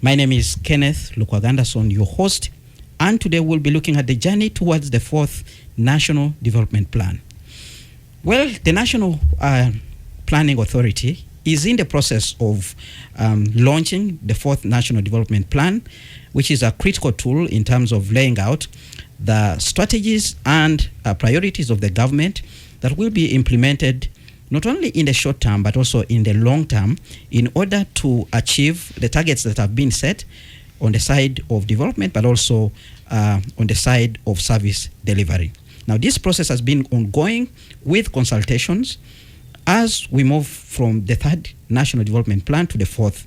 My name is Kenneth Lukwagandason, your host, and today we'll be looking at the journey towards the 4th National Development Plan. Well, the National Planning Authority is in the process of launching the 4th National Development Plan, which is a critical tool in terms of laying out the strategies and priorities of the government that will be implemented not only in the short term but also in the long term in order to achieve the targets that have been set on the side of development but also on the side of service delivery. Now, this process has been ongoing with consultations as we move from the 3rd National Development Plan to the 4th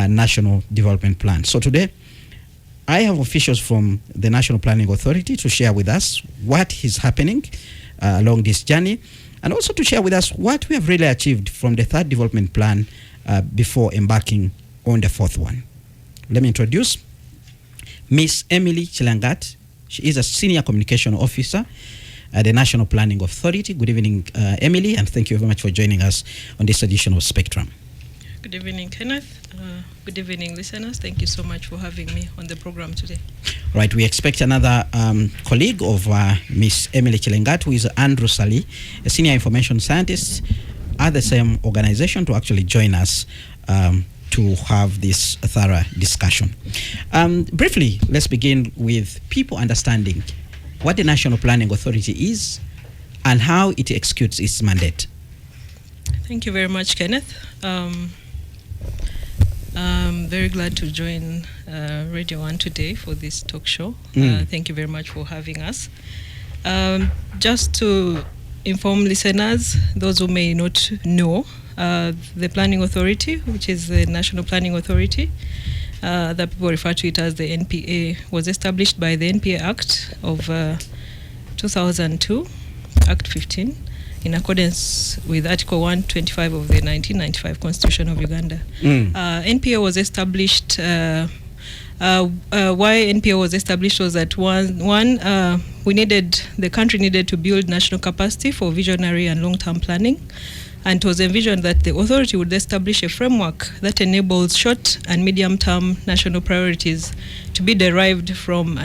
National Development Plan. So today, I have officials from the National Planning Authority to share with us what is happening along this journey, and also to share with us what we have really achieved from the 3rd Development Plan before embarking on the 4th one. Let me introduce Miss Emily Chilangat. She is a Senior Communication Officer at the National Planning Authority. Good evening, Emily, and thank you very much for joining us on this edition of Spectrum. Good evening, Kenneth. Good evening, listeners. Thank you so much for having me on the program today. Right, we expect another colleague of Miss Emily Chilangat, who is Andrew Sali, a Senior Information Scientist at the same organization, to actually join us to have this thorough discussion. Briefly, let's begin with people understanding what the National Planning Authority is and how it executes its mandate. Thank you very much, Kenneth. I'm very glad to join Radio 1 today for this talk show. Thank you very much for having us. Just to inform listeners, those who may not know, the Planning Authority, which is the National Planning Authority, that people refer to it as the NPA, was established by the NPA Act of 2002, Act 15, in accordance with Article 125 of the 1995 Constitution of Uganda. NPA was established, why NPA was established was that the country needed to build national capacity for visionary and long-term planning, and it was envisioned that the authority would establish a framework that enables short and medium-term national priorities to be derived from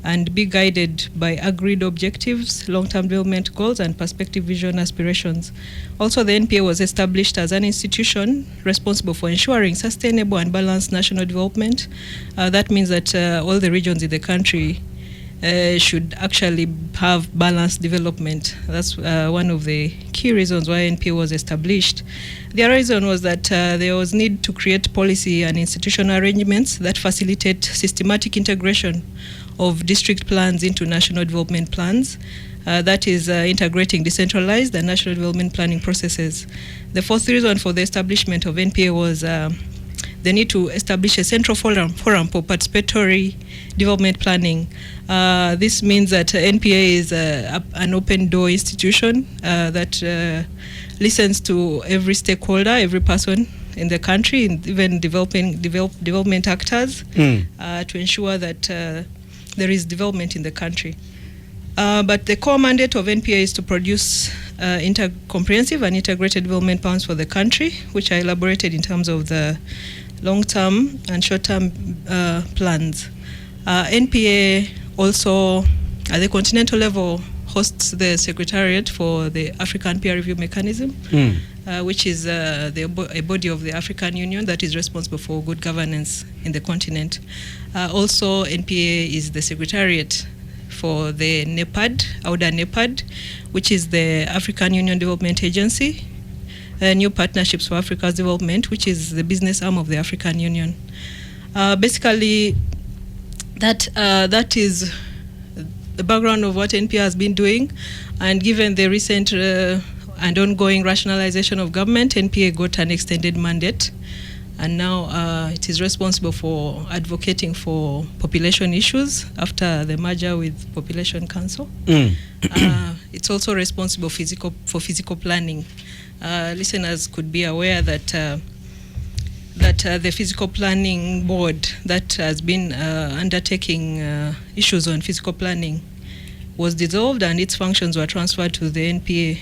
and be guided by agreed objectives, long-term development goals, and perspective, vision, aspirations. Also, the NPA was established as an institution responsible for ensuring sustainable and balanced national development. That means that all the regions in the country should actually have balanced development. That's one of the key reasons why NPA was established. The other reason was that there was need to create policy and institutional arrangements that facilitate systematic integration of district plans into national development plans. That is integrating decentralized and national development planning processes. The fourth reason for the establishment of NPA was the need to establish a central forum for participatory development planning. This means that NPA is an open door institution that listens to every stakeholder, every person in the country, and even development actors to ensure that there is development in the country. But the core mandate of NPA is to produce comprehensive and integrated development plans for the country, which are elaborated in terms of the long-term and short-term plans. NPA also, at the continental level, hosts the Secretariat for the African Peer Review Mechanism, which is a body of the African Union that is responsible for good governance in the continent. Also, NPA is the Secretariat for the NEPAD, which is the African Union Development Agency, New Partnerships for Africa's Development, which is the business arm of the African Union. Basically, that is the background of what NPA has been doing, and given the recent and ongoing rationalization of government, NPA got an extended mandate, and now it is responsible for advocating for population issues after the merger with Population Council. It's also responsible for physical planning. Listeners could be aware that the Physical Planning Board that has been undertaking issues on physical planning was dissolved, and its functions were transferred to the NPA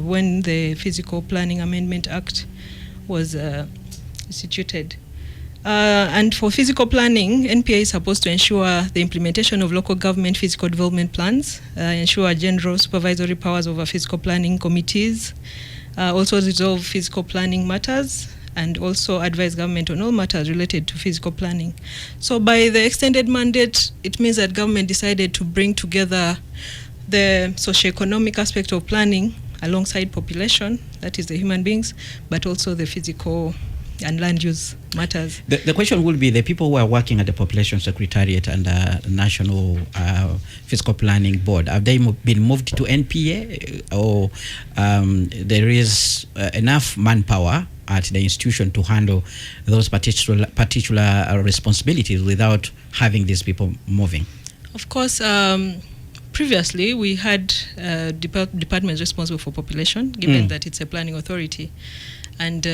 when the Physical Planning Amendment Act was instituted. And for physical planning, NPA is supposed to ensure the implementation of local government physical development plans, ensure general supervisory powers over physical planning committees, also resolve physical planning matters, and also advise government on all matters related to physical planning. So by the extended mandate, it means that government decided to bring together the socioeconomic aspect of planning alongside population, that is the human beings, but also the physical and land use matters. The question will be, the people who are working at the Population Secretariat and the National Fiscal Planning Board, have they been moved to NPA, or there is enough manpower at the institution to handle those particular responsibilities without having these people moving? Of course, previously we had departments responsible for population, given that it's a planning authority. And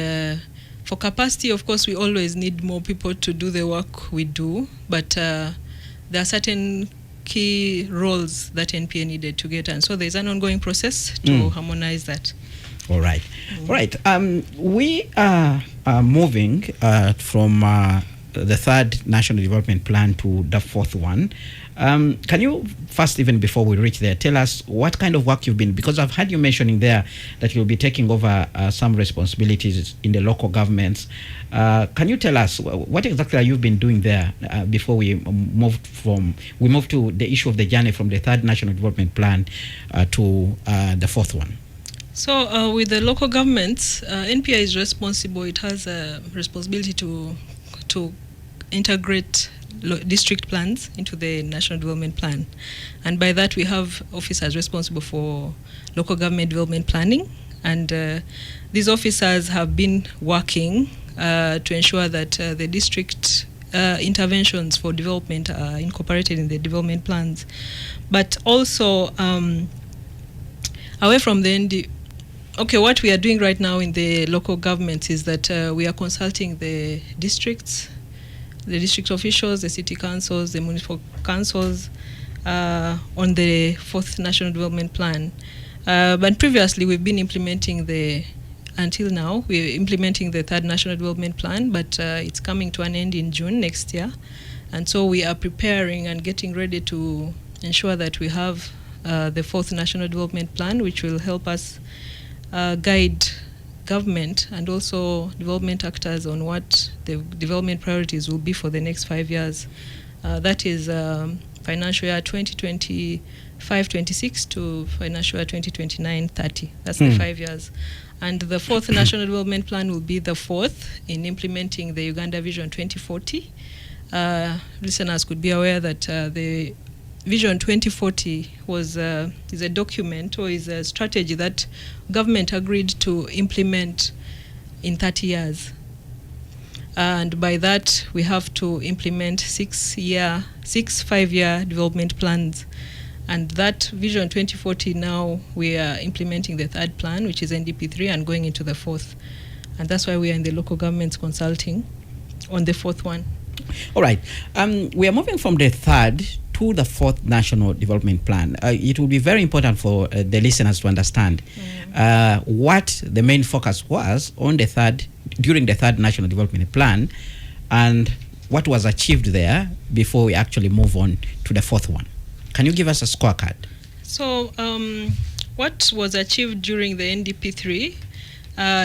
for capacity, of course, we always need more people to do the work we do, but there are certain key roles that NPA needed to get, and so there's an ongoing process to harmonize that. All right. All right. We are moving from the third National Development Plan to the fourth one. Can you first, even before we reach there, tell us what kind of work you've been, because I've heard you mentioning there that you'll be taking over some responsibilities in the local governments. Can you tell us what exactly you've been doing there before we move to the issue of the journey from the third National Development Plan to the fourth one? So with the local governments, NPA is responsible. It has a responsibility to integrate district plans into the National Development Plan. And by that, we have officers responsible for local government development planning. And these officers have been working to ensure that the district interventions for development are incorporated in the development plans. But also, away from the what we are doing right now in the local governments is that we are consulting the districts, the district officials, the city councils, the municipal councils on the fourth National Development Plan. But previously, we've been implementing until now, we're implementing the third National Development Plan, but it's coming to an end in June next year. And so we are preparing and getting ready to ensure that we have the fourth National Development Plan, which will help us guide government and also development actors on what the development priorities will be for the next 5 years. That is financial year 2025-26 to financial year 2029-30. That's the 5 years. And the fourth National Development Plan will be the fourth in implementing the Uganda Vision 2040. Listeners could be aware that the Vision 2040 is a document, or is a strategy that government agreed to implement in 30 years. And by that, we have to implement six 5-year development plans. And that Vision 2040, now we are implementing the third plan, which is NDP3, and going into the fourth. And that's why we are in the local governments consulting on the fourth one. All right. We are moving from the third to the fourth National Development Plan. It will be very important for the listeners to understand what the main focus was on during the third National Development Plan, and what was achieved there before we actually move on to the fourth one. Can you give us a scorecard? So what was achieved during the NDP3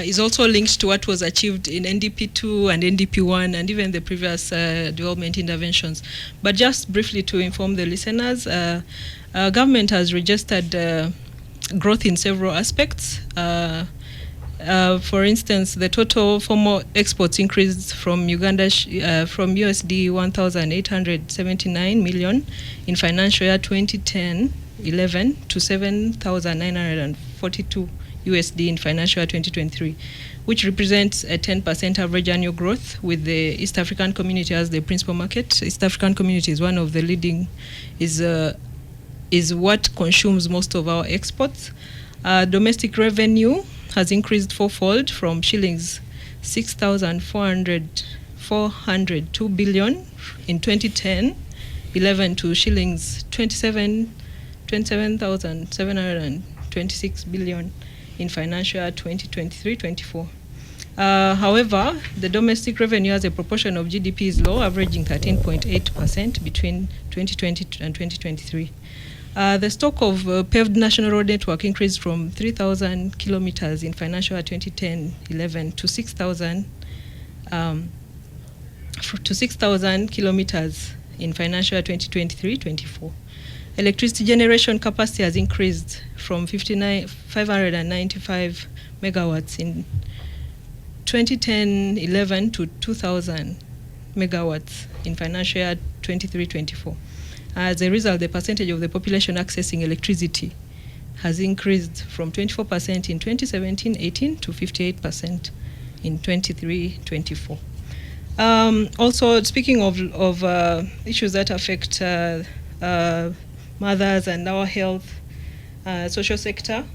is also linked to what was achieved in NDP2 and NDP1 and even the previous development interventions. But just briefly to inform the listeners, government has registered growth in several aspects. For instance, the total formal exports increased from Uganda from USD 1,879 million in financial year 2010-11 to 7,942 USD in financial year 2023, which represents a 10% average annual growth, with the East African community as the principal market. East African community is one of the leading, is what consumes most of our exports. Domestic revenue has increased fourfold from shillings 6,402 billion in 2010-11 to shillings 27,726 billion in financial year 2023-24. However, the domestic revenue as a proportion of GDP is low, averaging 13.8% between 2020 and 2023. The stock of paved national road network increased from 3,000 kilometers in financial year 2010-11 to 6,000 kilometers in financial year 2023-24. Electricity generation capacity has increased from 595 megawatts in 2010-11 to 2,000 megawatts in financial year 23-24. As a result, the percentage of the population accessing electricity has increased from 24% in 2017-18 to 58% in 23-24. Also, speaking of issues that affect mothers and our health, social sector,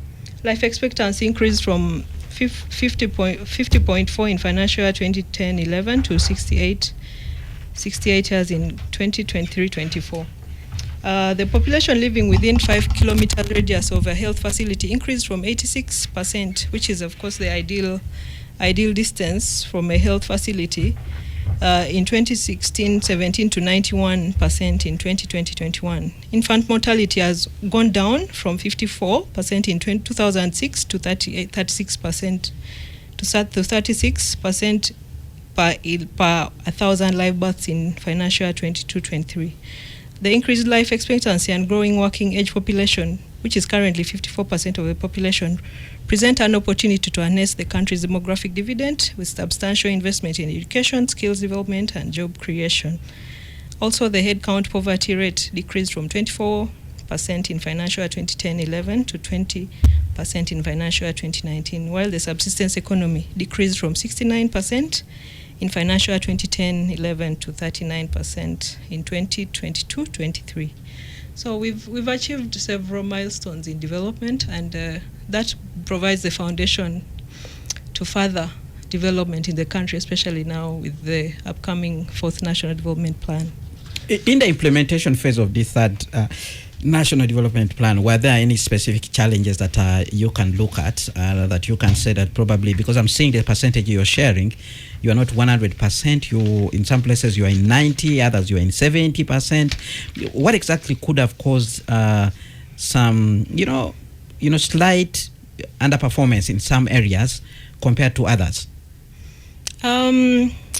life expectancy increased from 50.4 in financial year 2010-11 to 68 years in 2023-24. The population living within 5-kilometer radius of a health facility increased from 86%, which is of course the ideal distance from a health facility, in 2016-17 to 91% in 2020-21. Infant mortality has gone down from 54% in 2006 to 36% to 36% per 1,000 live births in financial year 22-23. The increased life expectancy and growing working age population, which is currently 54% of the population, present an opportunity to harness the country's demographic dividend with substantial investment in education, skills development, and job creation. Also, the headcount poverty rate decreased from 24% in financial year 2010-11 to 20% in financial year 2019, while the subsistence economy decreased from 69% in financial year 2010-11 to 39% in 2022-23. So we've achieved several milestones in development, and that provides the foundation to further development in the country, especially now with the upcoming 4th National Development Plan. In the implementation phase of this 3rd National Development Plan, were there any specific challenges that you can look at, that you can say that probably, because I'm seeing the percentage you're sharing, you are not 100%, you in some places you are in 90, others you are in 70%. What exactly could have caused some, slight underperformance in some areas compared to others?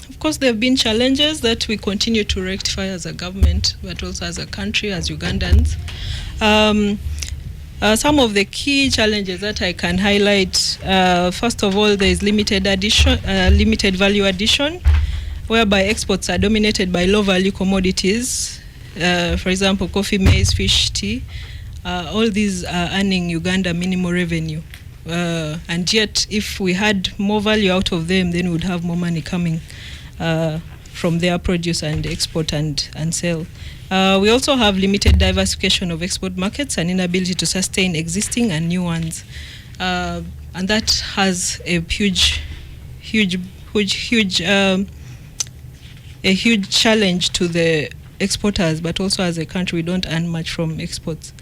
Of course, there have been challenges that we continue to rectify as a government, but also as a country, as Ugandans. Some of the key challenges that I can highlight, first of all, there is limited value addition, whereby exports are dominated by low-value commodities. For example, coffee, maize, fish, tea. All these are earning Uganda minimal revenue. And yet, if we had more value out of them, then we would have more money coming from their produce and export and sell. We also have limited diversification of export markets and inability to sustain existing and new ones. And that has a huge challenge to the exporters, but also as a country, we don't earn much from exports.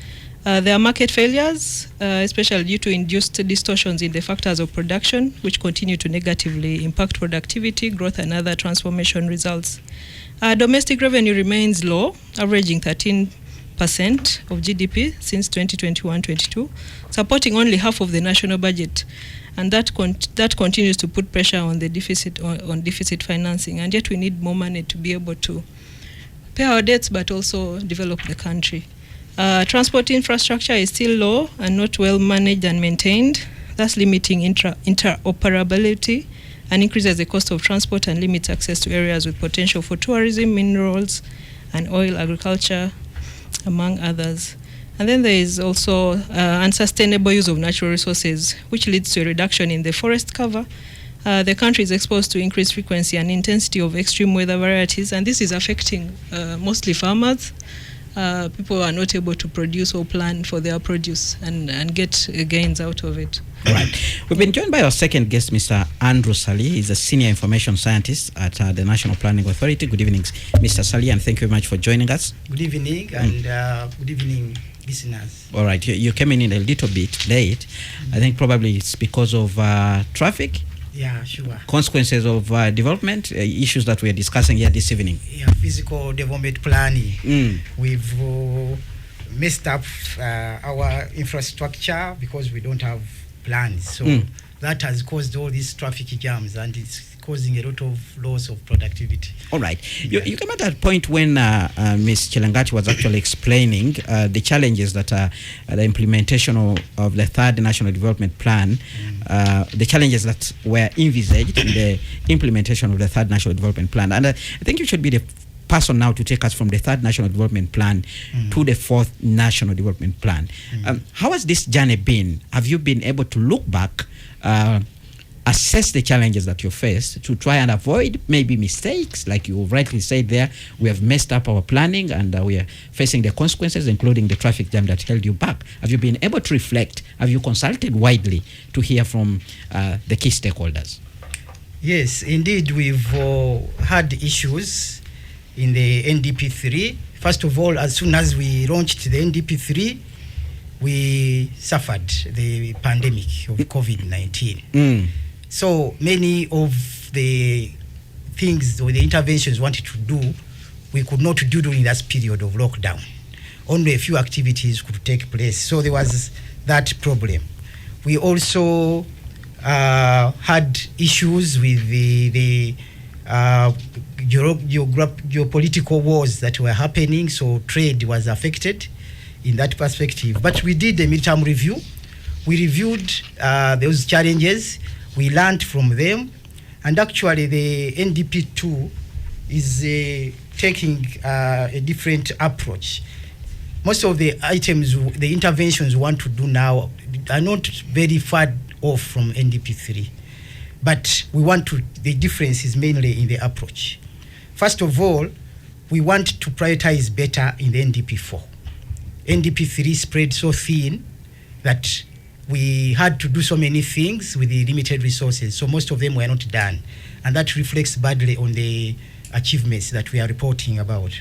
There are market failures, especially due to induced distortions in the factors of production, which continue to negatively impact productivity, growth, and other transformation results. Domestic revenue remains low, averaging 13% of GDP since 2021-22, supporting only half of the national budget, and that continues to put pressure on the deficit financing. And yet, we need more money to be able to pay our debts, but also develop the country. Transport infrastructure is still low and not well managed and maintained, thus limiting interoperability and increases the cost of transport and limits access to areas with potential for tourism, minerals, and oil, agriculture, among others. And then there is also unsustainable use of natural resources, which leads to a reduction in the forest cover. The country is exposed to increased frequency and intensity of extreme weather varieties, and this is affecting mostly farmers. People are not able to produce or plan for their produce and get gains out of it. Right. We've been joined by our second guest, Mr. Andrew Sali. He's a senior information scientist at the National Planning Authority. Good evening, Mr. Sali, and thank you very much for joining us. Good evening, and good evening, listeners. All right. You came in a little bit late. I think probably it's because of traffic. Yeah, sure. consequences of development, issues that we are discussing here this evening. Yeah, physical development planning. We've messed up our infrastructure because we don't have plans. So that has caused all these traffic jams, and it's causing a lot of loss of productivity. All right. You came at that point when Ms. Chelangati was actually explaining the challenges that the implementation of the third National Development Plan, the challenges that were envisaged in the implementation of the third National Development Plan. And I think you should be the person now to take us from the third National Development Plan to the fourth National Development Plan. How has this journey been? Have you been able to look back, assess the challenges that you face to try and avoid maybe mistakes? Like you rightly said there, we have messed up our planning and we are facing the consequences, including the traffic jam that held you back. Have you been able to reflect? Have you consulted widely to hear from the key stakeholders? Yes, indeed, we've had issues in the NDP3. First of all, as soon as we launched the NDP3, we suffered the pandemic of COVID-19. So many of the things or the interventions we wanted to do, we could not do during that period of lockdown. Only a few activities could take place. So there was that problem. We also had issues with the geopolitical wars that were happening, so trade was affected in that perspective. But we did a midterm review. We reviewed those challenges. We learned from them, and actually the NDP2 is taking a different approach. Most of the items, the interventions we want to do now are not very far off from NDP3, but the difference is mainly in the approach. First of all, we want to prioritize better in the NDP4. NDP3 spread so thin that we had to do so many things with the limited resources, so most of them were not done, and that reflects badly on the achievements that we are reporting about.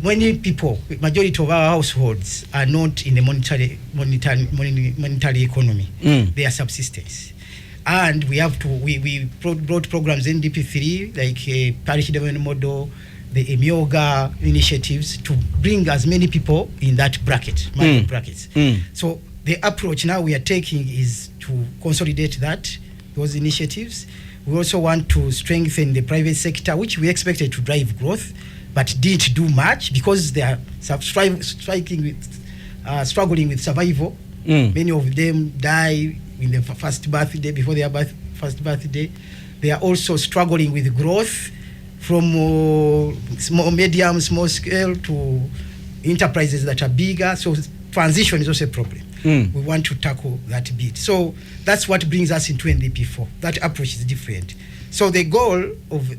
Many people, majority of our households are not in the monetary economy. They are subsistence. And we brought programs in NDP3 like a parish development model, the Emyoga initiatives, to bring as many people in that bracket, brackets. So the approach now we are taking is to consolidate those initiatives. We also want to strengthen the private sector, which we expected to drive growth, but didn't do much because they are struggling with survival. Many of them die in the first birthday, before their first birthday. They are also struggling with growth from small scale to enterprises that are bigger. So transition is also a problem. We want to tackle that bit. So that's what brings us into NDP4. That approach is different. So the goal of,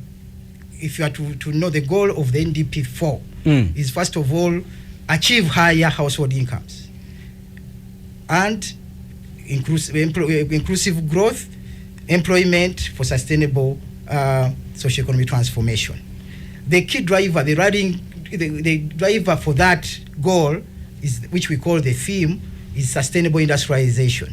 if you are to know the goal of the NDP4 is, first of all, achieve higher household incomes and inclusive growth, employment for sustainable socio-economic transformation. The key driver, the driver for that goal is, which we call the theme, is sustainable industrialization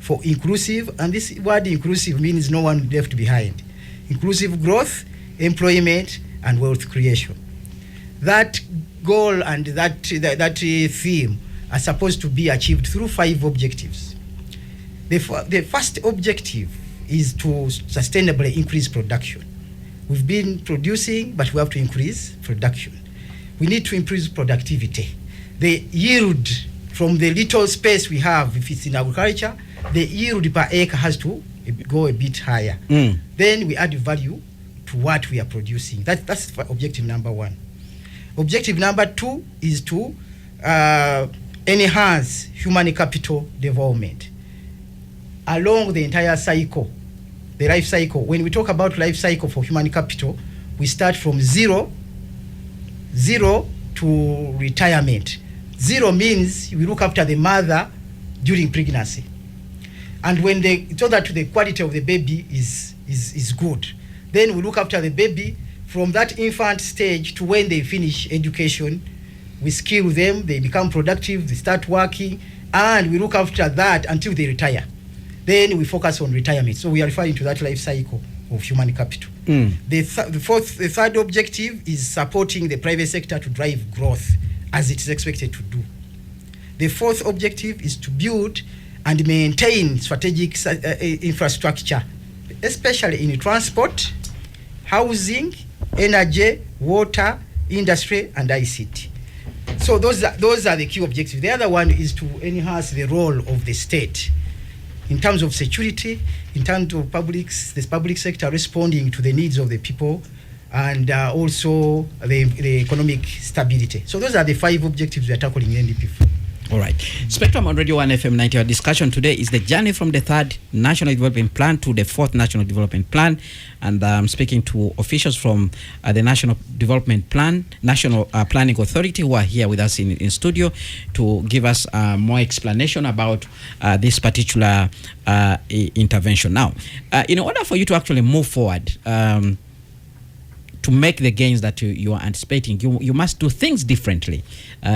for inclusive, and this word inclusive means no one left behind. Inclusive growth, employment, and wealth creation. That goal and that theme are supposed to be achieved through 5 objectives. The first objective is to sustainably increase production. We've been producing, but we have to increase production. We need to increase productivity. The yield from the little space we have, if it's in agriculture, the yield per acre has to go a bit higher. Then we add value to what we are producing. That's objective number 1. Objective number 2 is to enhance human capital development along the entire cycle, the life cycle. When we talk about life cycle for human capital, we start from zero to retirement. 0 means we look after the mother during pregnancy, and so that the quality of the baby is good. Then we look after the baby from that infant stage to when they finish education. We skill them, they become productive, they start working, and we look after that until they retire. Then we focus on retirement. So we are referring to that life cycle of human capital. The third objective is supporting the private sector to drive growth as it is expected to do. The fourth objective is to build and maintain strategic infrastructure, especially in transport, housing, energy, water, industry, and ICT. So those are the key objectives. The other one is to enhance the role of the state in terms of security, in terms of the public sector responding to the needs of the people, and also the economic stability. So those are the 5 objectives we are tackling in NDP4. All right. Spectrum on Radio 1 FM 90. Our discussion today is the journey from the 3rd National Development Plan to the 4th National Development Plan. And I'm speaking to officials from the National Development Plan, National Planning Authority, who are here with us in studio to give us more explanation about this particular intervention. Now, in order for you to actually move forward, to make the gains that you are anticipating, you must do things differently,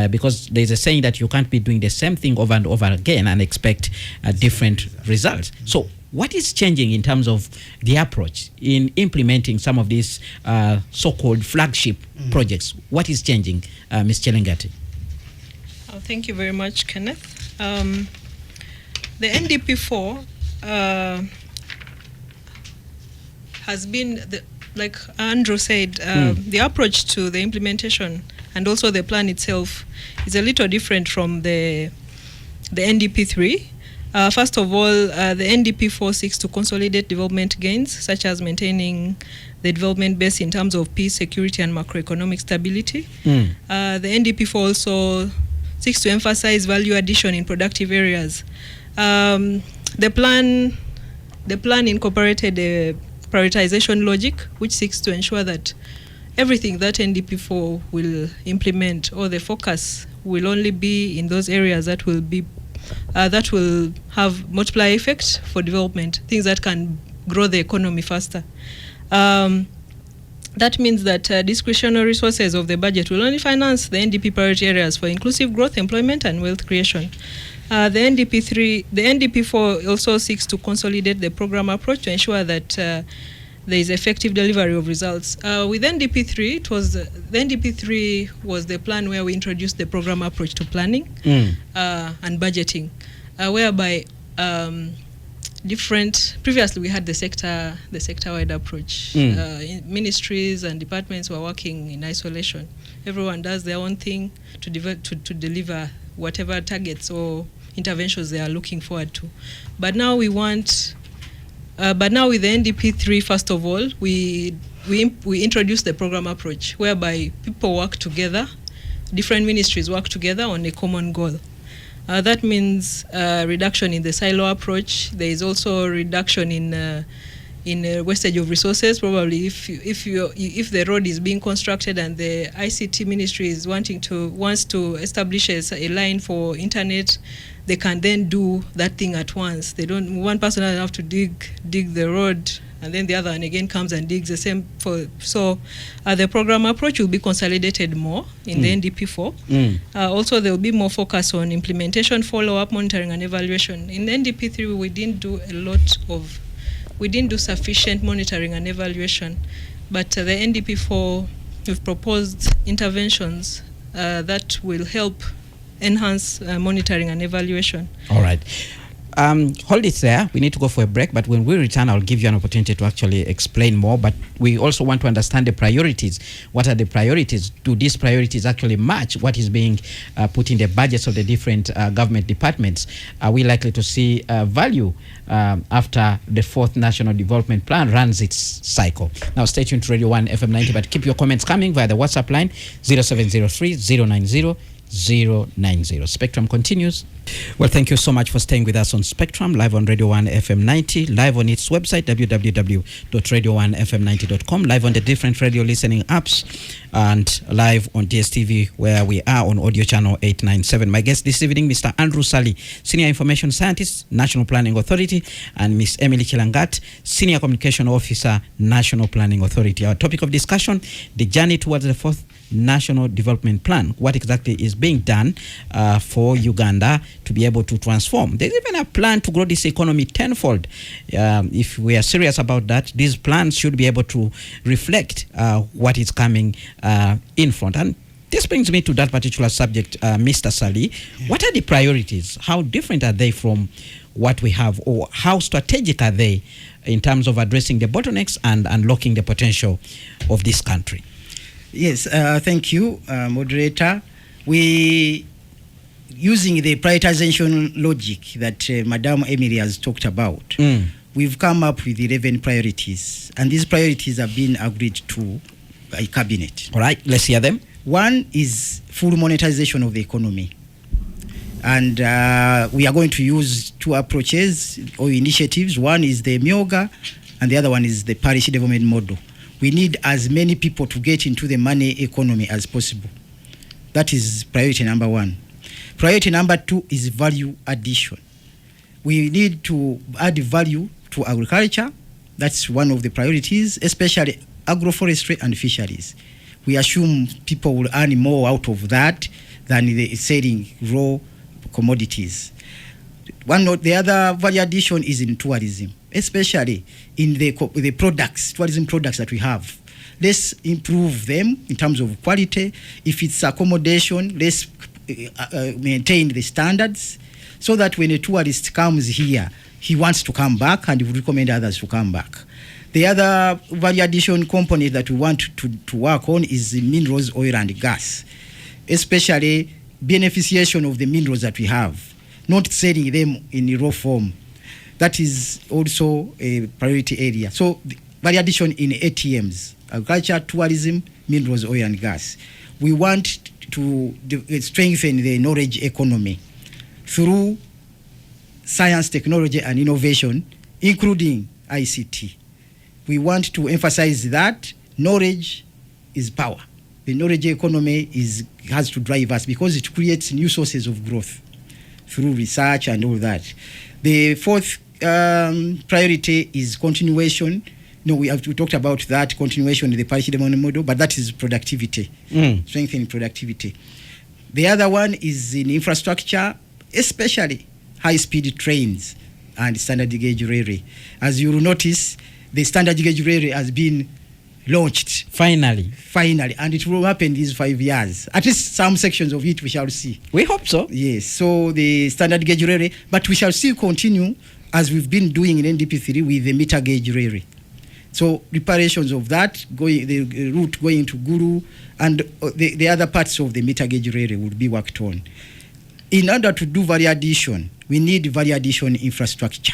because there's a saying that you can't be doing the same thing over and over again and expect different results. So what is changing in terms of the approach in implementing some of these so-called flagship projects? What is changing, Ms. Chelengati? Thank you very much, Kenneth. The NDP4 has been like Andrew said, the approach to the implementation and also the plan itself is a little different from the NDP3. First of all, the NDP4 seeks to consolidate development gains, such as maintaining the development base in terms of peace, security, and macroeconomic stability. The NDP4 also seeks to emphasize value addition in productive areas. The plan incorporated a prioritization logic, which seeks to ensure that everything that NDP4 will implement, or the focus, will only be in those areas that will have multiplier effect for development, things that can grow the economy faster. That means that discretionary resources of the budget will only finance the NDP priority areas for inclusive growth, employment, and wealth creation. The NDP4 also seeks to consolidate the program approach to ensure that there is effective delivery of results. With NDP3, the NDP3 was the plan where we introduced the program approach to planning and budgeting, whereby previously we had the sector-wide approach. Ministries and departments were working in isolation. Everyone does their own thing to deliver whatever targets or interventions they are looking forward to. But now with the NDP3, first of all, we introduce the program approach, whereby people work together, different ministries work together on a common goal. That means reduction in the silo approach. There is also a reduction in wastage of resources. Probably if the road is being constructed and the ICT ministry wants to establish a line for internet, they can then do that thing at once. One person doesn't have to dig the road, and then the other one again comes and digs the same. So the program approach will be consolidated more in the NDP4. Also, there will be more focus on implementation, follow-up, monitoring, and evaluation. In the NDP3, we didn't do sufficient monitoring and evaluation, but the NDP4, we've proposed interventions that will help enhance monitoring and evaluation. All right. Hold it there. We need to go for a break, but when we return, I'll give you an opportunity to actually explain more. But we also want to understand the priorities. What are the priorities? Do these priorities actually match what is being put in the budgets of the different government departments? Are we likely to see value after the 4th National Development Plan runs its cycle? Now, stay tuned to Radio 1 FM 90, but keep your comments coming via the WhatsApp line 0703 090 090. Spectrum continues. Well, thank you so much for staying with us on Spectrum, live on Radio 1 FM 90, live on its website, www.radio1fm90.com, live on the different radio listening apps, and live on DSTV, where we are on audio channel 897. My guest this evening, Mr. Andrew Sally, Senior Information Scientist, National Planning Authority, and Ms. Emily Chelangat, Senior Communication Officer, National Planning Authority. Our topic of discussion, the journey towards the 4th National Development Plan. What exactly is being done for Uganda to be able to transform. There's even a plan to grow this economy tenfold. If we are serious about that, these plans should be able to reflect what is coming in front. And this brings me to that particular subject, Mr. Sali. What are the priorities? How different are they from what we have, or how strategic are they in terms of addressing the bottlenecks and unlocking the potential of this country? Yes, thank you, moderator. We, using the prioritization logic that Madam Emily has talked about, we've come up with 11 priorities, and these priorities have been agreed to by Cabinet. All right, let's hear them. One is full monetization of the economy. And we are going to use two approaches or initiatives. One is the Myoga, and the other one is the parish development model. We need as many people to get into the money economy as possible. That is priority number one. Priority number two is value addition. We need to add value to agriculture. That's one of the priorities, especially agroforestry and fisheries. We assume people will earn more out of that than the selling raw commodities. The other value addition is in tourism, especially in the products, tourism products that we have. Let's improve them in terms of quality. If it's accommodation, let's maintain the standards so that when a tourist comes here, he wants to come back and he will recommend others to come back. The other value addition component that we want to work on is minerals, oil and gas, especially beneficiation of the minerals that we have, not selling them in raw form. That is also a priority area. So value addition in ATMs, agriculture, tourism, minerals, oil and gas. We want to strengthen the knowledge economy through science, technology and innovation, including ICT. We want to emphasize that knowledge is power. The knowledge economy has to drive us because it creates new sources of growth through research and all that. The fourth priority is continuation. We talked about that, continuation in the parish development model, but that is productivity, strengthening productivity. The other one is in infrastructure, especially high-speed trains and standard gauge railway. As you will notice, the standard gauge railway has been launched. Finally, and it will happen in these 5 years. At least some sections of it we shall see. We hope so. Yes, so the standard gauge railway, but we shall still continue as we've been doing in NDP3 with the meter gauge railway. So reparations of that, the route going to Guru, and the other parts of the meter gauge railway will be worked on. In order to do value addition, we need value addition infrastructure.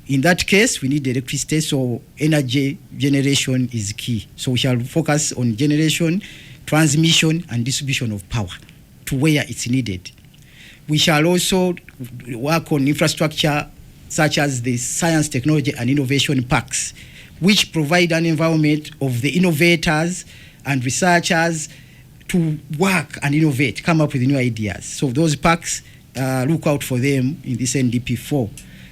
In that case, we need electricity, so energy generation is key. So we shall focus on generation, transmission, and distribution of power to where it's needed. We shall also work on infrastructure such as the science, technology, and innovation parks, which provide an environment of the innovators and researchers to work and innovate, come up with new ideas. So those parks, look out for them in this NDP4.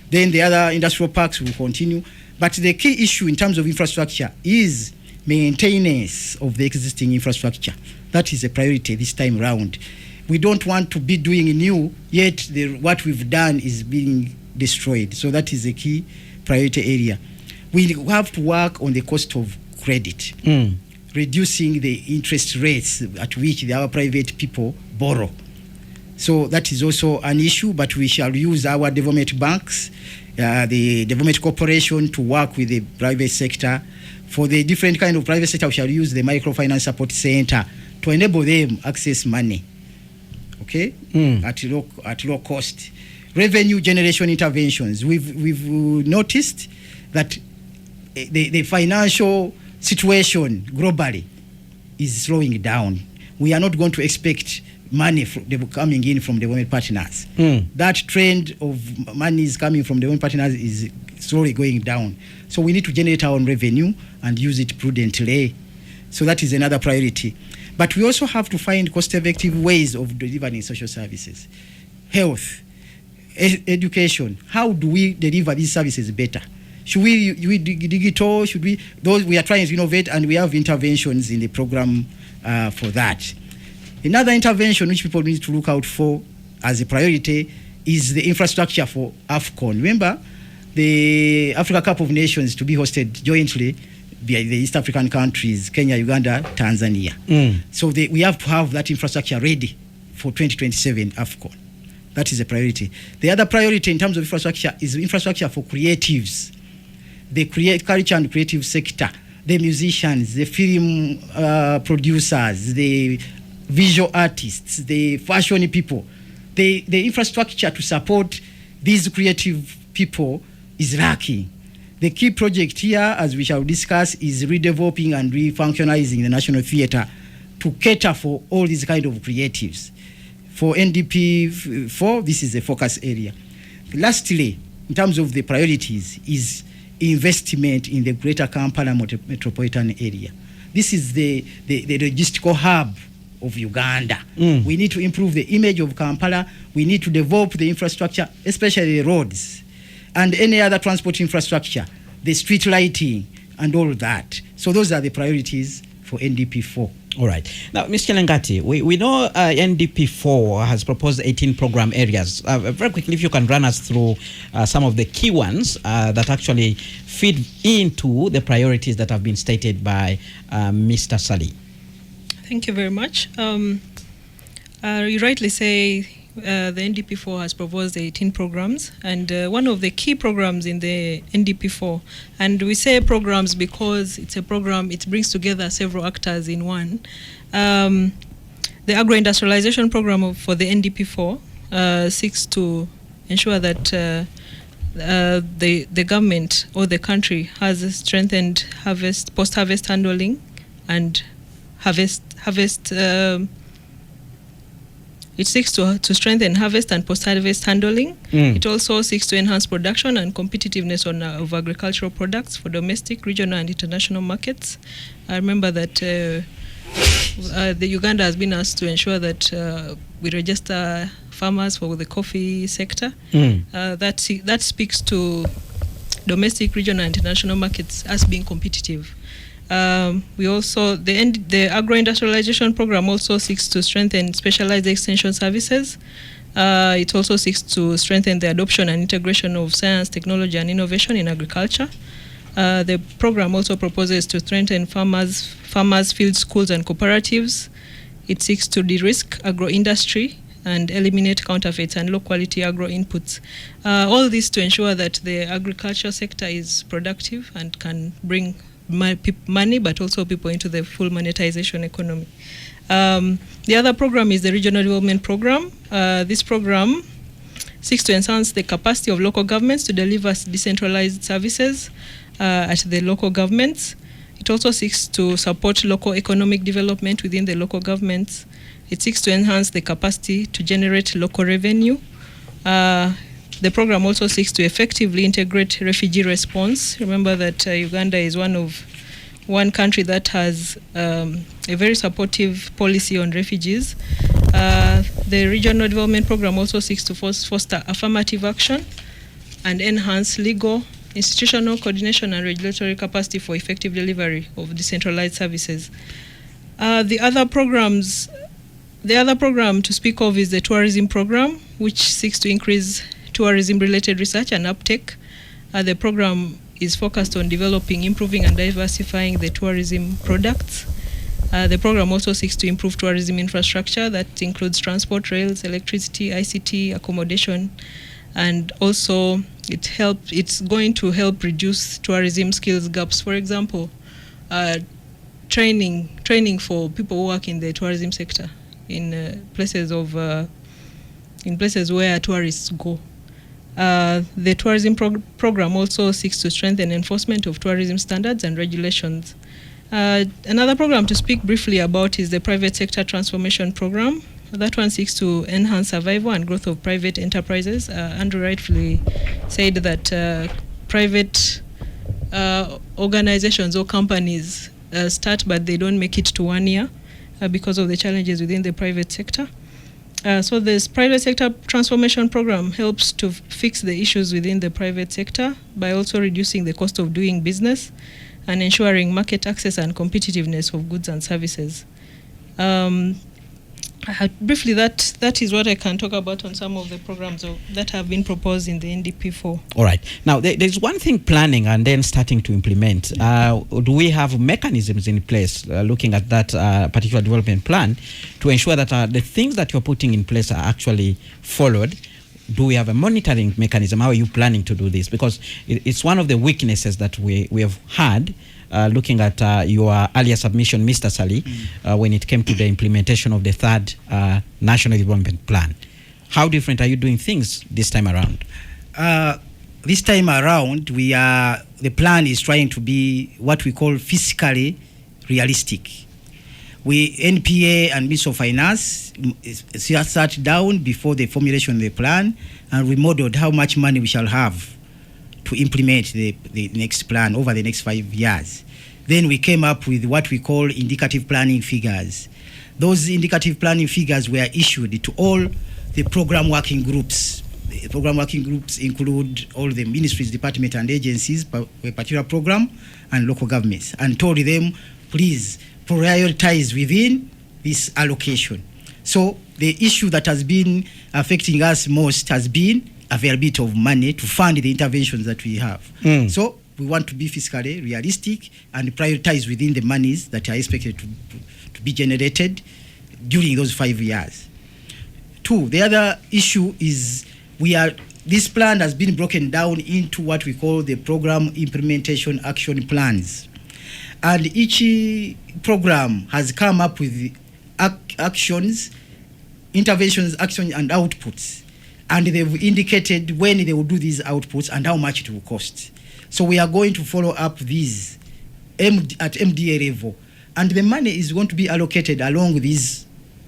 Then the other industrial parks will continue. But the key issue in terms of infrastructure is maintenance of the existing infrastructure. That is a priority this time around. We don't want to be doing new, yet what we've done is being destroyed. So that is a key priority area. We have to work on the cost of credit, reducing the interest rates at which our private people borrow. So that is also an issue, but we shall use our development banks, the development corporation to work with the private sector. For the different kind of private sector, we shall use the microfinance support center to enable them access money, okay, at low cost. Revenue generation interventions. We've noticed that the financial situation globally is slowing down. We are not going to expect money coming in from development partners. That trend of money is coming from development partners is slowly going down. So we need to generate our own revenue and use it prudently. So that is another priority. But we also have to find cost-effective ways of delivering social services. Health, education. How do we deliver these services better? Should we digital? Should we? Those we are trying to innovate, and we have interventions in the program for that. Another intervention which people need to look out for as a priority is the infrastructure for AFCON. Remember, the Africa Cup of Nations to be hosted jointly by the East African countries, Kenya, Uganda, Tanzania. So we have to have that infrastructure ready for 2027 AFCON. That is a priority. The other priority in terms of infrastructure is infrastructure for creatives, the culture and creative sector, the musicians, the film producers, the visual artists, the fashion people. The infrastructure to support these creative people is lacking. The key project here, as we shall discuss, is redeveloping and refunctionizing the National Theatre to cater for all these kind of creatives. For NDP 4, this is a focus area. Lastly, in terms of the priorities, is investment in the Greater Kampala metropolitan area. This is the logistical hub of Uganda. We need to improve the image of Kampala. We need to develop the infrastructure, especially the roads and any other transport infrastructure, the street lighting and all that. So those are the priorities for NDP 4. All right. Now, Mr. Lengati, we know NDP 4 has proposed 18 program areas. Very quickly, if you can run us through some of the key ones that actually feed into the priorities that have been stated by Mr. Sali. Thank you very much. You rightly say the NDP4 has proposed 18 programs, and one of the key programs in the NDP4, and we say programs because it's a program, it brings together several actors in one. The agro-industrialization program for the NDP4 seeks to ensure that the government or the country has strengthened post-harvest handling and harvest. It seeks to strengthen harvest and post-harvest handling. It also seeks to enhance production and competitiveness of agricultural products for domestic, regional, and international markets. I remember that the Uganda has been asked to ensure that we register farmers for the coffee sector. That speaks to domestic, regional, and international markets as being competitive. We also, the agro-industrialization program also seeks to strengthen specialized extension services. It also seeks to strengthen the adoption and integration of science, technology, and innovation in agriculture. The program also proposes to strengthen farmers, field schools, and cooperatives. It seeks to de-risk agro-industry and eliminate counterfeits and low-quality agro-inputs. All this to ensure that the agriculture sector is productive and can bring money, but also people into the full monetization economy. The other program is the Regional Development Program. This program seeks to enhance the capacity of local governments to deliver decentralized services at the local governments. It also seeks to support local economic development within the local governments. It seeks to enhance the capacity to generate local revenue. The program also seeks to effectively integrate refugee response. Remember that Uganda is one country that has a very supportive policy on refugees. The Regional Development Program also seeks to foster affirmative action and enhance legal, institutional coordination and regulatory capacity for effective delivery of decentralized services. The other program to speak of is the tourism program, which seeks to increase tourism-related research and uptake. The program is focused on developing, improving, and diversifying the tourism products. The program also seeks to improve tourism infrastructure that includes transport, rails, electricity, ICT, accommodation, and also it's going to help reduce tourism skills gaps. For example, training for people who work in the tourism sector in places where tourists go. The tourism program also seeks to strengthen enforcement of tourism standards and regulations. Another program to speak briefly about is the private sector transformation program. That one seeks to enhance survival and growth of private enterprises. Andrew rightfully said that private organizations or companies start, but they don't make it to 1 year because of the challenges within the private sector. So this private sector transformation program helps to fix the issues within the private sector by also reducing the cost of doing business and ensuring market access and competitiveness of goods and services. Briefly, that is what I can talk about on some of the programs that have been proposed in the NDP4. All right. Now, there's one thing, planning and then starting to implement. Do we have mechanisms in place looking at that particular development plan to ensure that the things that you're putting in place are actually followed? Do we have a monitoring mechanism? How are you planning to do this? Because it's one of the weaknesses that we have had looking at your earlier submission, Mr. Sali, when it came to the implementation of the third National Development Plan. How different are you doing things this time around? This time around, the plan is trying to be what we call fiscally realistic. NPA and Ministry of Finance sat down before the formulation of the plan, and we modeled how much money we shall have to implement the next plan over the next 5 years. Then we came up with what we call indicative planning figures. Those indicative planning figures were issued to all the program working groups. The program working groups include all the ministries, departments, and agencies per a particular program, and local governments, and told them, please prioritize within this allocation. So the issue that has been affecting us most has been availability of money to fund the interventions that we have. So we want to be fiscally realistic and prioritize within the monies that are expected to be generated during those 5 years. Two, the other issue is this plan has been broken down into what we call the program implementation action plans. And each program has come up with actions, interventions, actions, and outputs. And they've indicated when they will do these outputs and how much it will cost. So we are going to follow up these at MDA level. And the money is going to be allocated along these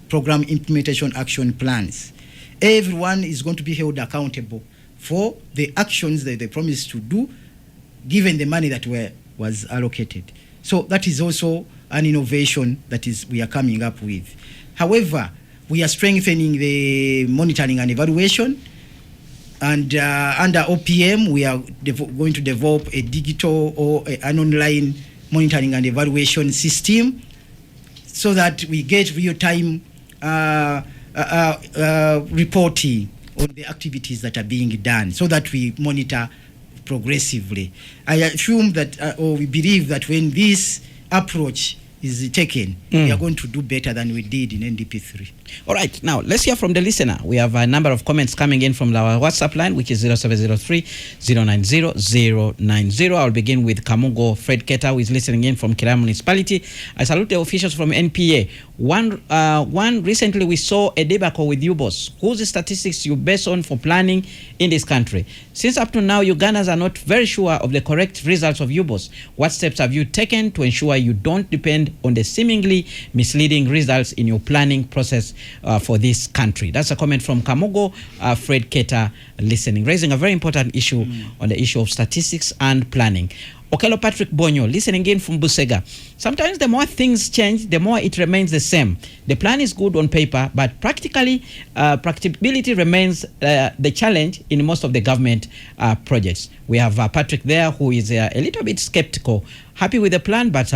program implementation action plans. Everyone is going to be held accountable for the actions that they promised to do, given the money that was allocated. So that is also an innovation that we are coming up with. However, we are strengthening the monitoring and evaluation, and under OPM, we are going to develop a digital or an online monitoring and evaluation system so that we get real-time reporting on the activities that are being done, so that we monitor progressively. I assume that, or we believe that when this approach is taken, we are going to do better than we did in NDP3. All right, now let's hear from the listener. We have a number of comments coming in from our WhatsApp line, which is 0703-090-090. I'll begin with Kamugo Fred Keta, who is listening in from Kira Municipality. I salute the officials from NPA. One recently we saw a debacle with UBOS. Whose statistics you base on for planning in this country? Since up to now, Ugandans are not very sure of the correct results of UBOS. What steps have you taken to ensure you don't depend on the seemingly misleading results in your planning process for this country? That's a comment from Kamugo Fred Keta listening, raising a very important issue on the issue of statistics and planning. Okelo Patrick Bonyo, listening in from Busega. Sometimes the more things change, the more it remains the same. The plan is good on paper, but practically, practicability remains the challenge in most of the government projects. We have Patrick there, who is a little bit skeptical, happy with the plan, but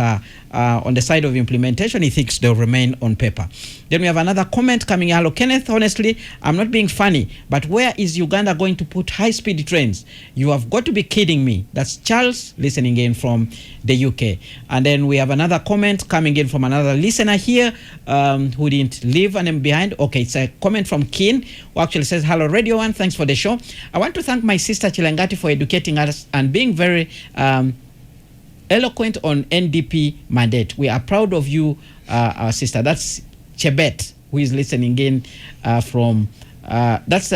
on the side of implementation, he thinks they'll remain on paper. Then we have another comment coming. Hello, Kenneth. Honestly, I'm not being funny, but where is Uganda going to put high-speed trains? You have got to be kidding me. That's Charles listening in from the UK. And then we have another comment coming in from another listener here who didn't leave a name behind. Okay, it's a comment from Keen, who actually says, hello, Radio 1, thanks for the show. I want to thank my sister Chilangati for educating us and being very eloquent on NDP mandate. We are proud of you, our sister. That's Chebet, who is listening in from, that's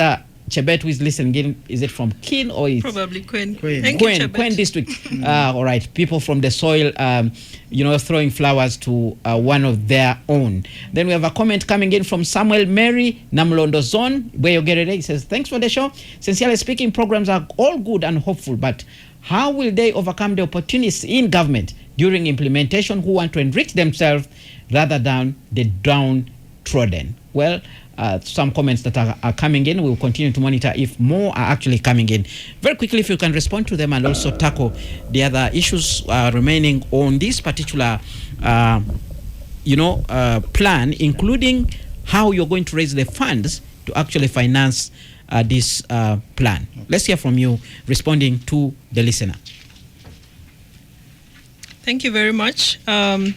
Chebet, who is listening in. Is it from Keen or is probably Queen? Queen district. All right, people from the soil, throwing flowers to one of their own. Then we have a comment coming in from Samuel Mary Namlondo Zone, where you get it. He says, thanks for the show. Sincerely speaking, programs are all good and hopeful, but how will they overcome the opportunists in government during implementation who want to enrich themselves rather than the downtrodden? Well, some comments that are coming in. We'll continue to monitor if more are actually coming in. Very quickly, if you can respond to them and also tackle the other issues remaining on this particular, plan, including how you're going to raise the funds to actually finance this plan. Let's hear from you responding to the listener. Thank you very much.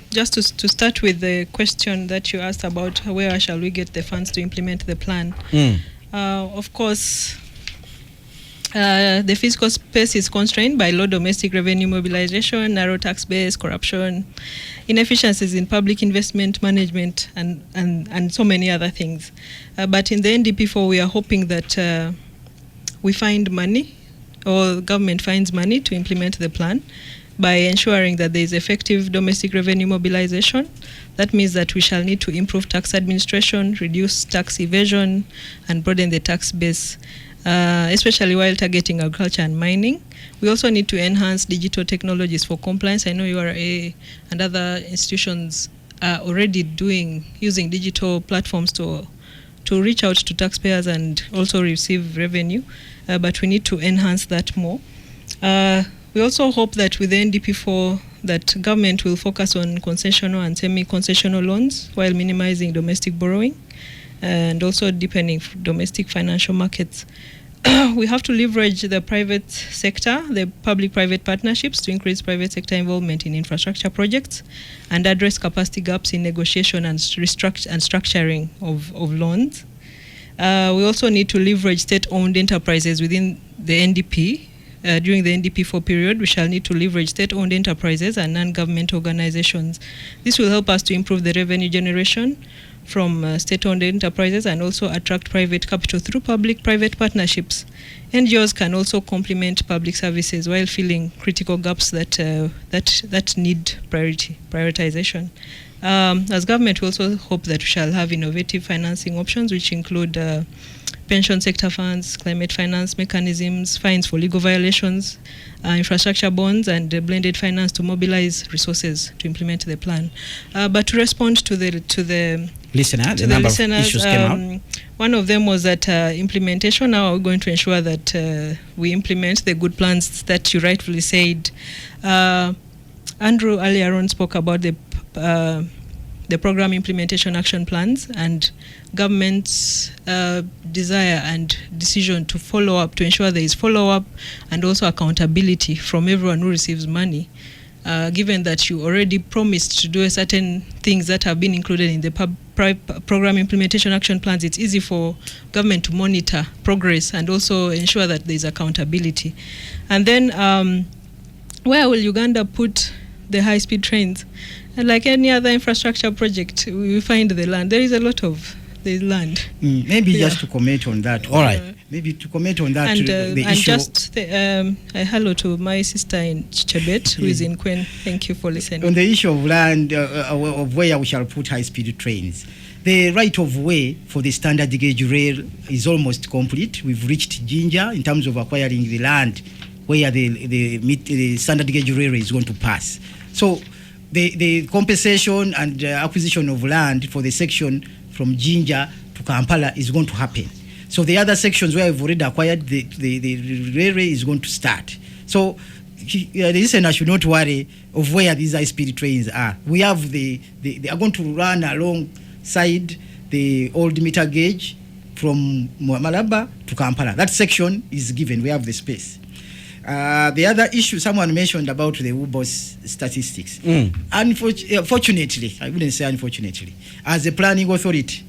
Just to start with the question that you asked about where shall we get the funds to implement the plan. Of course, the fiscal space is constrained by low domestic revenue mobilization, narrow tax base, corruption, inefficiencies in public investment management, and so many other things. But in the NDP4, we are hoping that we find money, or government finds money to implement the plan, by ensuring that there is effective domestic revenue mobilization. That means that we shall need to improve tax administration, reduce tax evasion, and broaden the tax base, especially while targeting agriculture and mining. We also need to enhance digital technologies for compliance. I know URA and other institutions are already using digital platforms to reach out to taxpayers and also receive revenue, but we need to enhance that more. We also hope that with the NDP4 that government will focus on concessional and semi-concessional loans while minimizing domestic borrowing and also deepening domestic financial markets. We have to leverage the private sector, the public-private partnerships to increase private sector involvement in infrastructure projects and address capacity gaps in negotiation and structuring of loans. We also need to leverage state-owned enterprises within the NDP. During the NDP4 period, we shall need to leverage state-owned enterprises and non-government organizations. This will help us to improve the revenue generation from state-owned enterprises and also attract private capital through public-private partnerships. NGOs can also complement public services while filling critical gaps that need prioritization. As government, we also hope that we shall have innovative financing options, which include pension sector funds, climate finance mechanisms, fines for legal violations, infrastructure bonds, and blended finance to mobilize resources to implement the plan. But to respond to the listener, the number of issues came out. One of them was that implementation. Now we're going to ensure that we implement the good plans that you rightfully said. Andrew earlier on spoke about the program implementation action plans and government's desire and decision to follow up, to ensure there is follow-up and also accountability from everyone who receives money. Given that you already promised to do certain things that have been included in the program implementation action plans, it's easy for government to monitor progress and also ensure that there is accountability. And then where will Uganda put the high-speed trains? And like any other infrastructure project, we find the land. There is a lot of land. Maybe just to comment on that. All right. Maybe to comment on that. And the issue. Just hello to my sister in Chebet, who is in Kwen. Thank you for listening. On the issue of land, of where we shall put high-speed trains, the right of way for the standard gauge rail is almost complete. We've reached Jinja in terms of acquiring the land where the standard gauge rail is going to pass. So the compensation and acquisition of land for the section from Jinja to Kampala is going to happen. So the other sections where we've already acquired, the railway is going to start. So the listener should not worry of where these high-speed trains are. We have they are going to run alongside the old meter gauge from Malaba to Kampala. That section is given. We have the space. The other issue someone mentioned about the UBOS statistics. Unfortunately, I wouldn't say unfortunately, as a planning authority,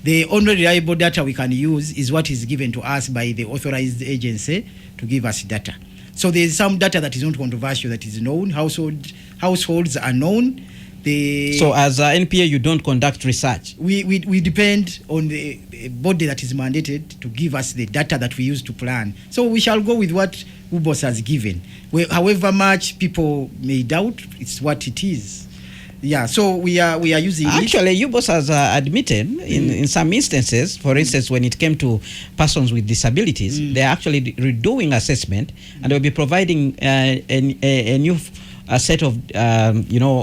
the only reliable data we can use is what is given to us by the authorized agency to give us data. So there is some data that is not controversial, that is known. Households are known. So as NPA, you don't conduct research? We depend on the body that is mandated to give us the data that we use to plan. So we shall go with what UBOS has given. However much people may doubt, it's what it is. Yeah, so we are using Actually, UBOS has admitted in some instances, for instance, when it came to persons with disabilities, they're actually redoing assessment and they'll be providing a new set of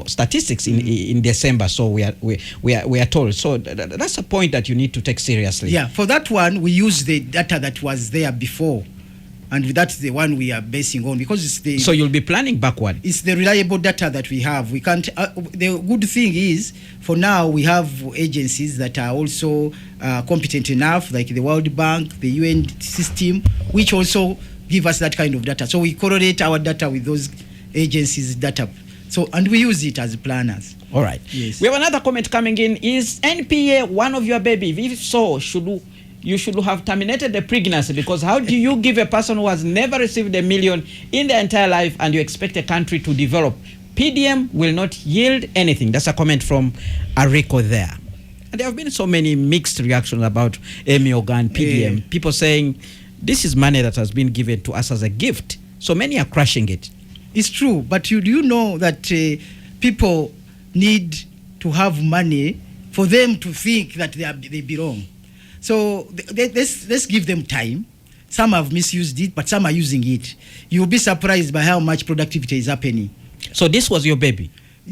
statistics in December. So we are told. So that's a point that you need to take seriously. Yeah, for that one we use the data that was there before, and that's the one we are basing on, because it's the... So you'll be planning backward? It's the reliable data that we have. We can't... the good thing is, for now, we have agencies that are also competent enough, like the World Bank, the UN system, which also give us that kind of data. So we correlate our data with those agencies' data. So, and we use it as planners. All right. Yes. We have another comment coming in. Is NPA one of your baby? If so, you should have terminated the pregnancy, because how do you give a person who has never received $1 million in their entire life and you expect a country to develop? PDM will not yield anything. That's a comment from Ariko there. And there have been so many mixed reactions about Emioga and PDM. People saying this is money that has been given to us as a gift. So many are crushing it. It's true, but do you know that people need to have money for them to think that they belong? So let's give them time. Some have misused it, but some are using it. You'll be surprised by how much productivity is happening. So this was your baby?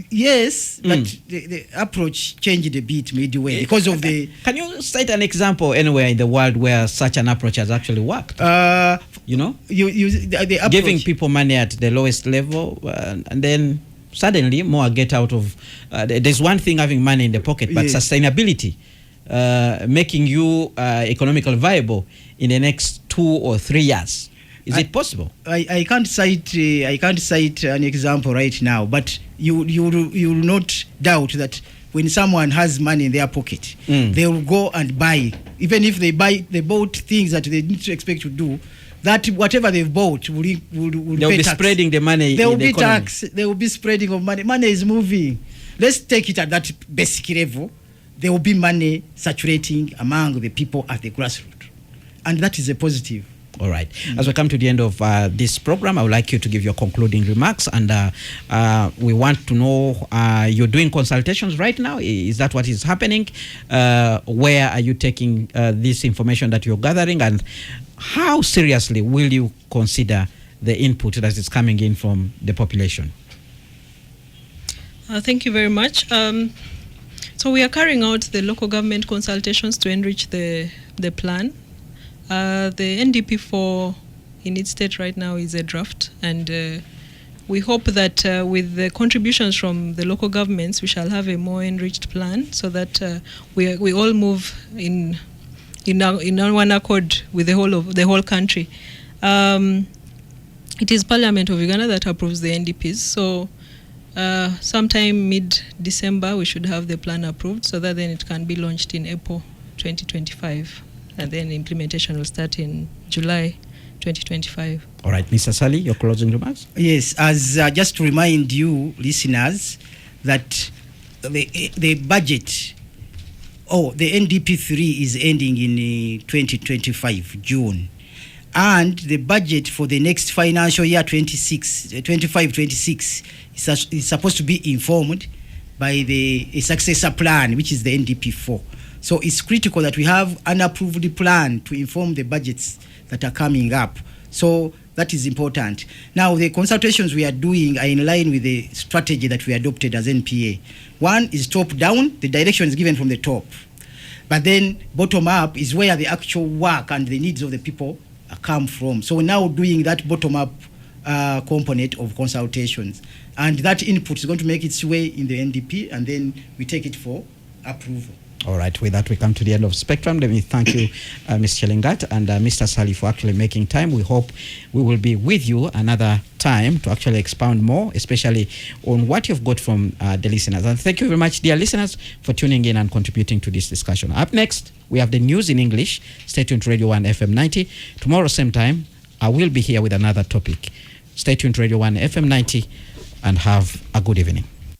Yes, but the approach changed a bit midway because of the... Can you cite an example anywhere in the world where such an approach has actually worked? You know? The approach, giving people money at the lowest level and then suddenly more get out of... there's one thing having money in the pocket, but sustainability, making you economically viable in the next 2 or 3 years. Is it possible? I can't cite an example right now, but you will not doubt that when someone has money in their pocket, they will go and buy. Even if they bought things that they didn't expect to do, that whatever they've bought will they'll pay be tax. Spreading the money. There will in the be economy. tax. There will be spreading of money. Money is moving. Let's take it at that basic level. There will be money circulating among the people at the grassroots, and that is a positive. All right. As we come to the end of this program, I would like you to give your concluding remarks. And we want to know, you're doing consultations right now. Is that what is happening? Where are you taking this information that you're gathering? And how seriously will you consider the input that is coming in from the population? Thank you very much. So we are carrying out the local government consultations to enrich the plan. The NDP4 in its state right now is a draft, and we hope that with the contributions from the local governments, we shall have a more enriched plan, so that we all move in one accord with the whole country. It is Parliament of Uganda that approves the NDPs, so sometime mid-December we should have the plan approved, so that then it can be launched in April 2025. And then implementation will start in July 2025. All right, Mr. Sali, your closing remarks? Yes, as just to remind you, listeners, that the budget, the NDP3 is ending in 2025, June. And the budget for the next financial year, 25-26, is supposed to be informed by a successor plan, which is the NDP4. So it's critical that we have an approved plan to inform the budgets that are coming up. So that is important. Now, the consultations we are doing are in line with the strategy that we adopted as NPA. One is top-down, the direction is given from the top. But then bottom-up is where the actual work and the needs of the people come from. So we're now doing that bottom-up component of consultations. And that input is going to make its way in the NDP, and then we take it for approval. All right, with that, we come to the end of Spectrum. Let me thank you, Ms. Chelingat and Mr. Sali, for actually making time. We hope we will be with you another time to actually expound more, especially on what you've got from the listeners. And thank you very much, dear listeners, for tuning in and contributing to this discussion. Up next, we have the news in English. Stay tuned to Radio 1 FM 90. Tomorrow, same time, I will be here with another topic. Stay tuned to Radio 1 FM 90 and have a good evening.